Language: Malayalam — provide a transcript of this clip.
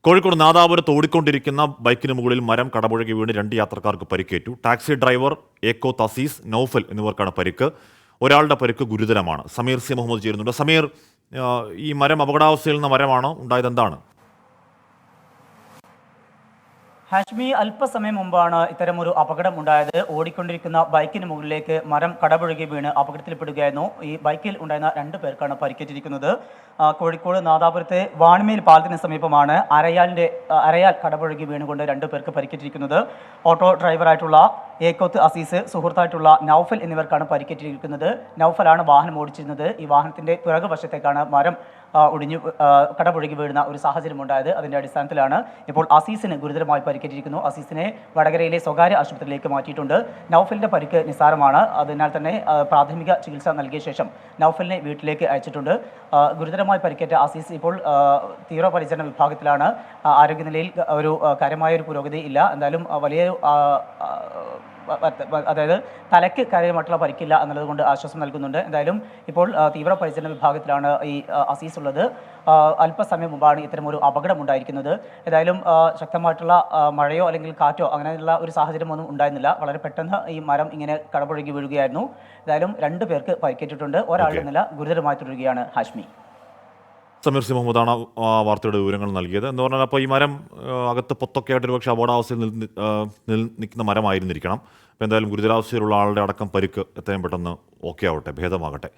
കോഴിക്കോട് നാദാപുരത്ത് ഓടിക്കൊണ്ടിരിക്കുന്ന ബൈക്കിന് മുകളിൽ മരം കടപുഴകി വീണ് 2 യാത്രക്കാർക്ക് പരിക്കേറ്റു. ടാക്സി ഡ്രൈവർ ഏക്കോ തസീസ്, നൌഫൽ എന്നിവർക്കാണ് പരിക്ക്. ഒരാളുടെ പരിക്ക് ഗുരുതരമാണ്. സമീർ സി മുഹമ്മദ് ചേരുന്നുണ്ട്. സമീർ, ഈ മരം അപകടാവസ്ഥയിൽ നിന്ന് മരമാണോ ഉണ്ടായത്? എന്താണ്? ഹാഷ്മി, അല്പസമയം മുമ്പാണ് ഇത്തരമൊരു അപകടം ഉണ്ടായത്. ഓടിക്കൊണ്ടിരിക്കുന്ന ബൈക്കിന് മുകളിലേക്ക് മരം കടപുഴകി വീണ് അപകടത്തിൽപ്പെടുകയായിരുന്നു. ഈ ബൈക്കിൽ ഉണ്ടായിരുന്ന 2 പേർക്കാണ് പരിക്കേറ്റിരിക്കുന്നത്. കോഴിക്കോട് നാദാപുരത്തെ വാണിമേൽ പാലത്തിന് സമീപമാണ് അരയാൽ കടപുഴകി വീണുകൊണ്ട് 2 പേർക്ക് പരിക്കേറ്റിരിക്കുന്നത്. ഓട്ടോ ഡ്രൈവറായിട്ടുള്ള ഏക്കോത്ത് അസീസ്, സുഹൃത്തായിട്ടുള്ള നൌഫൽ എന്നിവർക്കാണ് പരിക്കേറ്റിരിക്കുന്നത്. നൌഫലാണ് വാഹനം ഓടിച്ചിരുന്നത്. ഈ വാഹനത്തിന്റെ പിറകുവശത്തേക്കാണ് മരം കടപുഴകി വീഴുന്ന ഒരു സാഹചര്യം ഉണ്ടായത്. അതിന്റെ അടിസ്ഥാനത്തിലാണ് ഇപ്പോൾ അസീസിന് ഗുരുതരമായി പരിക്കേറ്റിരിക്കുന്നു. അസീസിനെ വടകരയിലെ സ്വകാര്യ ആശുപത്രിയിലേക്ക് മാറ്റിയിട്ടുണ്ട്. നൌഫലിന്റെ പരിക്ക് നിസ്സാരമാണ്. അതിനാൽ തന്നെ പ്രാഥമിക ചികിത്സ നൽകിയ ശേഷം നൌഫലിനെ വീട്ടിലേക്ക് അയച്ചിട്ടുണ്ട്. ഗുരുതരമായി പരിക്കേറ്റ അസീസ് ഇപ്പോൾ തീവ്രപരിചരണ വിഭാഗത്തിലാണ്. ആരോഗ്യനിലയിൽ കാര്യമായ ഒരു പുരോഗതി ഇല്ല. എന്തായാലും വലിയ അതായത് തലയ്ക്ക് കാര്യമായിട്ടുള്ള പരിക്കില്ല എന്നുള്ളതുകൊണ്ട് ആശ്വാസം നൽകുന്നുണ്ട്. എന്തായാലും ഇപ്പോൾ തീവ്രപരിചരണ വിഭാഗത്തിലാണ് ഈ അസീസ് ഉള്ളത്. അല്പസമയം മുമ്പാണ് ഇത്തരമൊരു അപകടം ഉണ്ടായിരിക്കുന്നത്. ഏതായാലും ശക്തമായിട്ടുള്ള മഴയോ അല്ലെങ്കിൽ കാറ്റോ അങ്ങനെയുള്ള ഒരു സാഹചര്യമൊന്നും ഉണ്ടായിരുന്നില്ല. വളരെ പെട്ടെന്ന് ഈ മരം ഇങ്ങനെ കടപുഴകി വീഴുകയായിരുന്നു. ഏതായാലും 2 പേർക്ക് പരിക്കേറ്റിട്ടുണ്ട്. ഒരാളുടെ നില ഗുരുതരമായി തുടരുകയാണ്. ഹാഷ്മി. സമീർ സി മുഹമ്മദാണ് വാർത്തയുടെ വിവരങ്ങൾ നൽകിയത്. എന്ന് പറഞ്ഞാൽ അപ്പോൾ ഈ മരം അകത്ത് പൊത്തൊക്കെ ആയിട്ട് ഒരുപക്ഷെ അപകടാവസ്ഥയിൽ നിൽക്കുന്ന മരമായിരുന്നിരിക്കണം. അപ്പോൾ എന്തായാലും ഗുരുതരാവസ്ഥയിലുള്ള ആളുടെ അടക്കം പരിക്ക് എത്രയും പെട്ടെന്ന് ഓക്കെ ആവട്ടെ, ഭേദമാകട്ടെ.